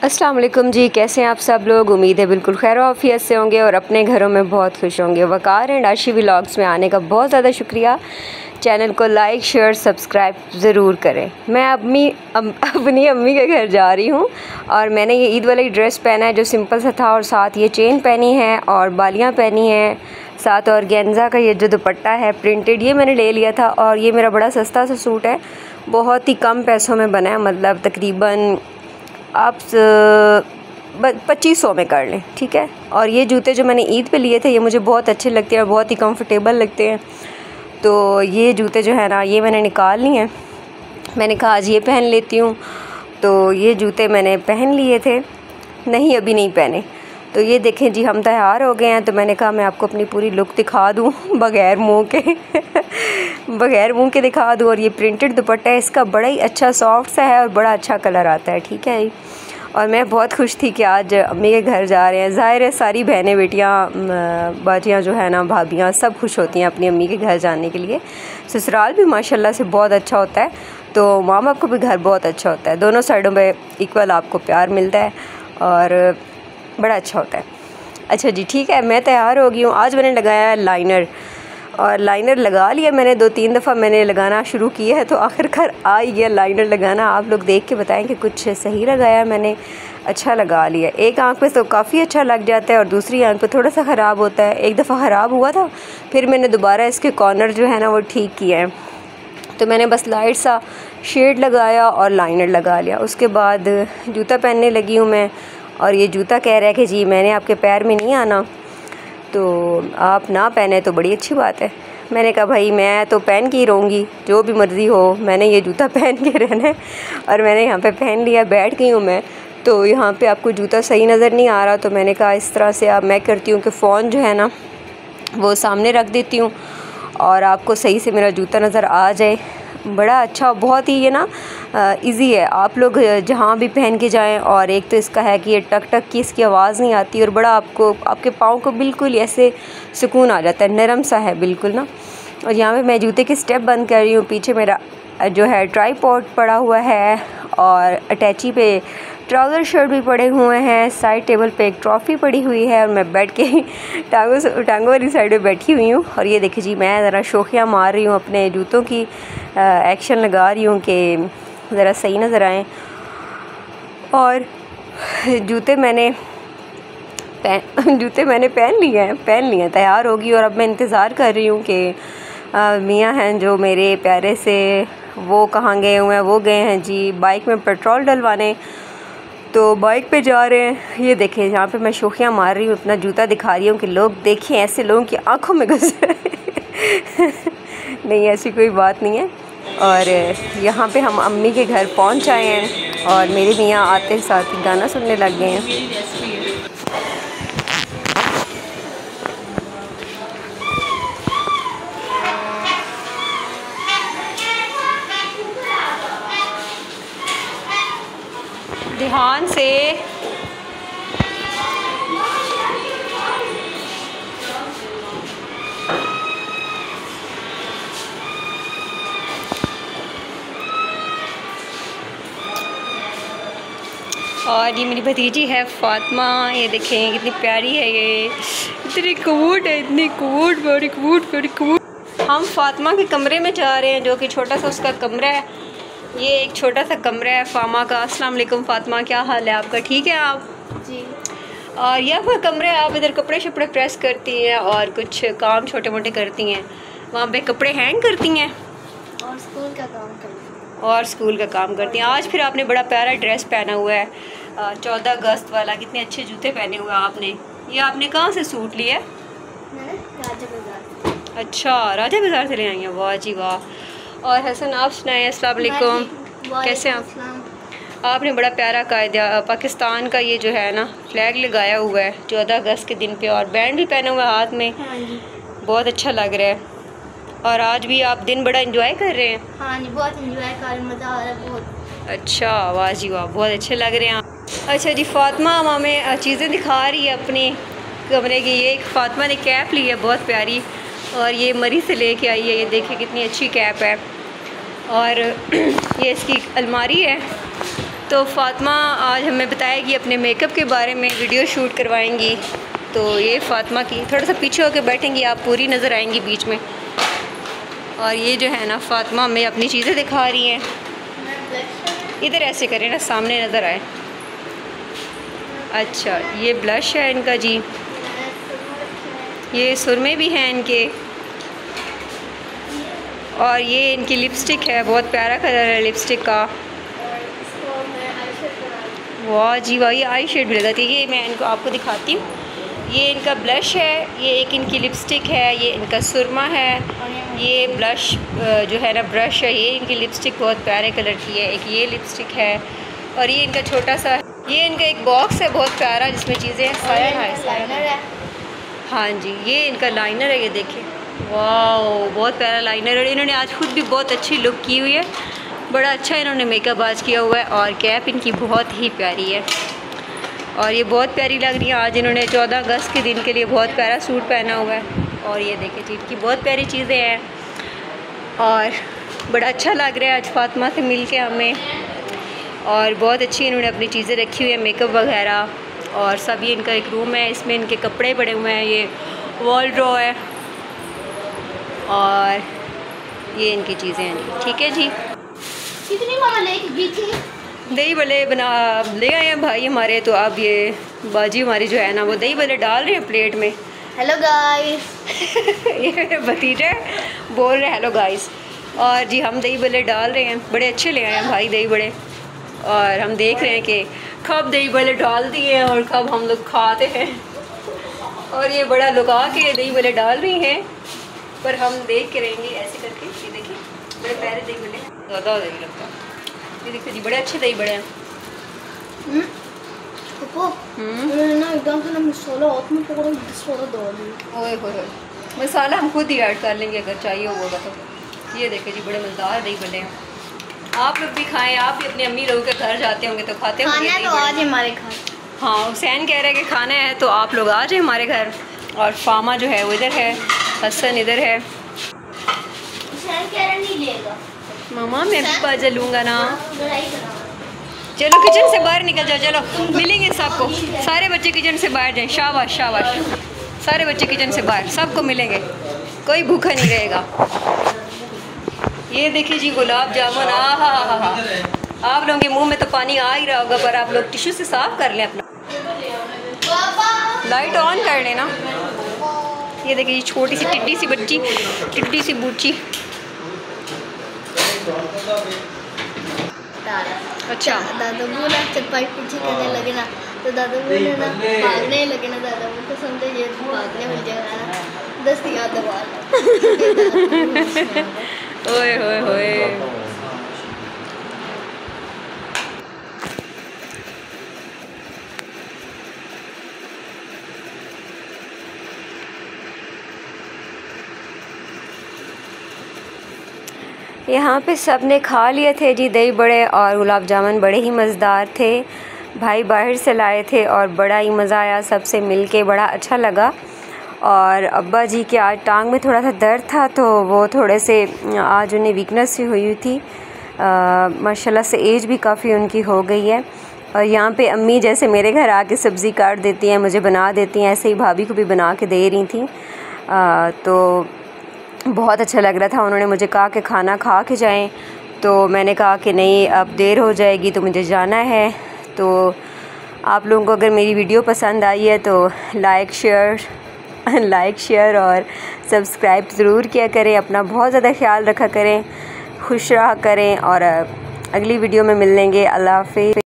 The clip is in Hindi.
अस्सलाम वालेकुम जी, कैसे हैं आप सब लोग। उम्मीद है बिल्कुल खैर आफियत से होंगे और अपने घरों में बहुत खुश होंगे। वकार एंड आशी व्लॉग्स में आने का बहुत ज़्यादा शुक्रिया। चैनल को लाइक शेयर सब्सक्राइब ज़रूर करें। मैं अपनी अम्मी के घर जा रही हूँ और मैंने ये ईद वाला ड्रेस पहना है जो सिंपल सा था, और साथ ये चेन पहनी है और बालियाँ पहनी हैं, साथ और गेंजा का ये जो दुपट्टा है प्रिंटेड, ये मैंने ले लिया था। और ये मेरा बड़ा सस्ता सा सूट है, बहुत ही कम पैसों में बना है, मतलब तकरीबन आप 2500 में कर लें, ठीक है। और ये जूते जो मैंने ईद पे लिए थे ये मुझे बहुत अच्छे लगते हैं और बहुत ही कंफर्टेबल लगते हैं। तो ये जूते जो है ना ये मैंने निकाल लिए हैं। मैंने कहा आज ये पहन लेती हूँ, तो ये जूते मैंने पहन लिए थे, नहीं अभी नहीं पहने। तो ये देखें जी, हम तैयार हो गए हैं। तो मैंने कहा मैं आपको अपनी पूरी लुक दिखा दूँ बग़ैर मुँह के बग़ैर मुँह के दिखा दूँ। और ये प्रिंटेड दुपट्टा है, इसका बड़ा ही अच्छा सॉफ्ट सा है और बड़ा अच्छा कलर आता है, ठीक है। और मैं बहुत खुश थी कि आज अम्मी के घर जा रहे हैं। ज़ाहिर है सारी बहनें बेटियाँ बाजियाँ जो है ना, भाभियाँ सब खुश होती हैं अपनी अम्मी के घर जाने के लिए। ससुराल भी माशाल्लाह से बहुत अच्छा होता है, तो माँ बाप को भी घर बहुत अच्छा होता है। दोनों साइडों पे इक्वल आपको प्यार मिलता है और बड़ा अच्छा होता है। अच्छा जी, ठीक है, मैं तैयार हो गई हूँ। आज मैंने लगाया है लाइनर, और लाइनर लगा लिया मैंने 2-3 दफ़ा मैंने लगाना शुरू किया है, तो आखिरकार आ ही गया लाइनर लगाना। आप लोग देख के बताएं कि कुछ सही लगाया मैंने, अच्छा लगा लिया। एक आंख पे तो काफ़ी अच्छा लग जाता है और दूसरी आंख पे थोड़ा सा ख़राब होता है। एक दफ़ा ख़राब हुआ था, फिर मैंने दोबारा इसके कॉर्नर जो है ना वो ठीक किया है। तो मैंने बस लाइट सा शेड लगाया और लाइनर लगा लिया। उसके बाद जूता पहनने लगी हूँ मैं, और ये जूता कह रहा है कि जी मैंने आपके पैर में नहीं आना, तो आप ना पहने तो बड़ी अच्छी बात है। मैंने कहा भाई मैं तो पहन के ही रहूँगी, जो भी मर्ज़ी हो, मैंने ये जूता पहन के रहना है। और मैंने यहाँ पे पहन लिया, बैठ गई हूँ मैं। तो यहाँ पे आपको जूता सही नज़र नहीं आ रहा, तो मैंने कहा इस तरह से अब मैं करती हूँ कि फ़ोन जो है ना वो सामने रख देती हूँ और आपको सही से मेरा जूता नज़र आ जाए। बड़ा अच्छा, बहुत ही ये ना इजी है, आप लोग जहाँ भी पहन के जाएं। और एक तो इसका है कि ये टक टक की इसकी आवाज़ नहीं आती, और बड़ा आपको आपके पाँव को बिल्कुल ऐसे सुकून आ जाता है, नरम सा है बिल्कुल ना। और यहाँ पे मैं जूते की स्टेप बंद कर रही हूँ। पीछे मेरा जो है ट्राईपॉड पड़ा हुआ है और अटैची पे ट्राउज़र शर्ट भी पड़े हुए हैं। साइड टेबल पे एक ट्रॉफ़ी पड़ी हुई है और मैं बैठ के टांगों वाली साइड पे बैठी हुई हूँ। और ये देखिए जी, मैं ज़रा शोखियाँ मार रही हूँ, अपने जूतों की एक्शन लगा रही हूँ कि ज़रा सही नज़र आएँ। और जूते मैंने पहन लिए हैं, तैयार होगी। और अब मैं इंतज़ार कर रही हूँ कि मियाँ हैं जो मेरे प्यारे से, वो कहाँ गए हुए हैं। वो गए हैं जी बाइक में पेट्रोल डलवाने, तो बाइक पे जा रहे हैं। ये देखें यहाँ पे मैं शोखियाँ मार रही हूँ, अपना जूता दिखा रही हूँ कि लोग देखें, ऐसे लोगों की आंखों में घुस नहीं, ऐसी कोई बात नहीं है। और यहाँ पे हम अम्मी के घर पहुँच आए हैं और मेरे मियाँ आते साथ ही गाना सुनने लग गए हैं। ध्यान से और ये मेरी भतीजी है फ़ातिमा, ये देखें कितनी प्यारी है, ये इतनी क्यूट है, इतनी क्यूट, बड़ी क्यूट। हम फ़ातिमा के कमरे में जा रहे हैं, जो कि छोटा सा उसका कमरा है। ये एक छोटा सा कमरा है फ़ामा का। अस्सलाम वालेकुम फ़ातिमा, क्या हाल है आपका, ठीक है आप जी। और यह आपका कमरा है, आप इधर कपड़े शपड़े प्रेस करती हैं और कुछ काम छोटे मोटे करती हैं, वहाँ पे कपड़े हैंग करती हैं और स्कूल का काम करती हैं। आज फिर आपने बड़ा प्यारा ड्रेस पहना हुआ है, 14 अगस्त वाला। कितने अच्छे जूते पहने हुए आपने। ये आपने कहाँ से सूट लिया? मैंने राजा बाज़ार। अच्छा, राजा बाज़ार से ले आई हैं, वाह जी वाह। और हसन आप सुनाएं, अस्सलाम वालेकुम, कैसे हैं आपने बड़ा प्यारा कायदा पाकिस्तान का ये जो है ना फ्लैग लगाया हुआ है 14 अगस्त के दिन पे, और बैंड भी पहना हुआ है हाथ में। हाँ जी, बहुत अच्छा लग रहा है। और आज भी आप दिन बड़ा एंजॉय कर रहे हैं? हाँ जी, बहुत एंजॉय कर रहे हैं, मज़ा आ रहा है बहुत। अच्छा, वाह जी वाह, बहुत अच्छे लग रहे हैं आप। अच्छा जी, फ़ातिमा हमें चीज़ें दिखा रही है अपने कमरे की। ये एक फ़ातिमा ने कैप ली है बहुत प्यारी, और ये मरी से लेके आई है। ये देखिए कितनी अच्छी कैप है। और ये इसकी अलमारी है, तो फ़ातिमा आज हमें बताएगी अपने मेकअप के बारे में, वीडियो शूट करवाएंगी। तो ये फ़ातिमा की, थोड़ा सा पीछे होकर बैठेंगी आप, पूरी नज़र आएंगी बीच में। और ये जो है ना फ़ातिमा हमें अपनी चीज़ें दिखा रही हैं। इधर ऐसे करें ना, सामने नज़र आए। अच्छा, ये ब्लश है इनका जी, ये सुरमे भी हैं इनके, और ये इनकी लिपस्टिक है, बहुत प्यारा कलर है लिपस्टिक का। वाह जी वाह, ये आई शेड भी लगाती है। ये मैं इनको आपको दिखाती हूँ। ये इनका ब्लश है, ये एक इनकी लिपस्टिक है, ये इनका सुरमा है, ये ब्लश जो है ना ब्रश है। ये इनकी लिपस्टिक बहुत प्यारे कलर की है। एक ये लिपस्टिक है, और ये इनका छोटा सा, ये इनका एक बॉक्स है बहुत प्यारा जिसमें चीज़ें हैं। हाँ जी, ये इनका लाइनर है, ये देखिए, वाह बहुत प्यारा लाइनर है। इन्होंने आज खुद भी बहुत अच्छी लुक की हुई है, बड़ा अच्छा इन्होंने मेकअप आज किया हुआ है। और कैप इनकी बहुत ही प्यारी है, और ये बहुत प्यारी लग रही है। आज इन्होंने 14 अगस्त के दिन के लिए बहुत प्यारा सूट पहना हुआ है। और ये देखिए जी, इनकी बहुत प्यारी चीज़ें हैं, और बड़ा अच्छा लग रहा है आज फ़ातिमा से मिल के हमें। और बहुत अच्छी इन्होंने अपनी चीज़ें रखी हुई है, मेकअप वगैरह। और सब ये इनका एक रूम है, इसमें इनके कपड़े पड़े हुए हैं, ये वॉल ड्रॉ है, और ये इनकी चीज़ें हैं जी। ठीक है जी, कितनी मामा लेके गई थी? दही बल्ले बना ले आए हैं भाई हमारे। तो अब ये बाजी हमारी जो है ना, वो दही बल्ले डाल रहे हैं प्लेट में। Hello guys. ये मेरा भतीजा बोल रहे हैं हेलो गाइस। और जी हम दही बल्ले डाल रहे हैं, बड़े अच्छे ले आए हैं भाई दही बड़े। और हम देख रहे हैं कि कब दही बल्ले डाल दिए हैं और कब हम लोग खाते हैं। और ये बड़ा लुका के दही बल्ले डाल रही हैं, पर हम देख के रहेंगे ऐसे करके। ये देखिए बड़े प्यारे दही बल्ले, ज़्यादा दही लगता है। ये देखिए जी, बड़े अच्छे दही बड़े हैं। ना एकदम से ना मसाला हाथ में पकड़ो, थोड़ा डाल दिया। ओए होए, मसाला हम खुद ही ऐड कर लेंगे अगर चाहिए होगा तो। ये देखिए जी, बड़े मज़ेदार दही बल्ले हैं। आप लोग भी खाएं, आप भी अपनी अम्मी लोगों के घर जाते होंगे तो खाते होंगे। खाना तो आज हमारे घर। हाँ, हुसैन कह रहे हैं कि खाना है तो आप लोग आ जाए हमारे घर। और फामा जो है वो इधर है, हसन इधर है। हुसैन कह रहा नहीं लेगा। मामा मैं भी बाजा लूँगा ना। चलो किचन से बाहर निकल जाओ, चलो मिलेंगे सबको। सारे बच्चे किचन से बाहर जाएं, शाबाश शाबाश। सारे बच्चे किचन से बाहर, सबको मिलेंगे, कोई भूखा नहीं रहेगा। ये देखिए जी गुलाब जामुन, आहा हा हा। आप लोगों के मुंह में तो पानी आ ही रहा होगा, पर आप लोग टिश्यू से साफ कर लें अपना। लाइट ऑन कर लेना। ये देखिए जी, छोटी सी टिड्डी सी बच्ची, टिड्डी सी बूची। अच्छा, दादा बोला चपाई पीछे करने लगे ना, तो दादा बोले ना भागने लगे ना। दादा बोले तो समझे ये भागने मिल जाएगा ना, 10 याद दबा। ओए होए होए। यहाँ पे सब ने खा लिए थे जी दही बड़े और गुलाब जामुन, बड़े ही मज़ेदार थे। भाई बाहर से लाए थे और बड़ा ही मज़ा आया, सबसे मिलके बड़ा अच्छा लगा। और अब्बा जी के आज टांग में थोड़ा सा दर्द था, तो वो थोड़े से आज उन्हें वीकनेस सी हुई थी। माशाल्लाह से एज भी काफ़ी उनकी हो गई है। और यहाँ पे अम्मी जैसे मेरे घर आके सब्ज़ी काट देती हैं, मुझे बना देती हैं, ऐसे ही भाभी को भी बना के दे रही थी। तो बहुत अच्छा लग रहा था। उन्होंने मुझे कहा कि खाना खा के जाएं, तो मैंने कहा कि नहीं अब देर हो जाएगी तो मुझे जाना है। तो आप लोगों को अगर मेरी वीडियो पसंद आई है तो लाइक शेयर और सब्सक्राइब ज़रूर किया करें। अपना बहुत ज़्यादा ख्याल रखा करें, खुश रहा करें, और अगली वीडियो में मिल लेंगे। अल्लाह हाफ़िज़।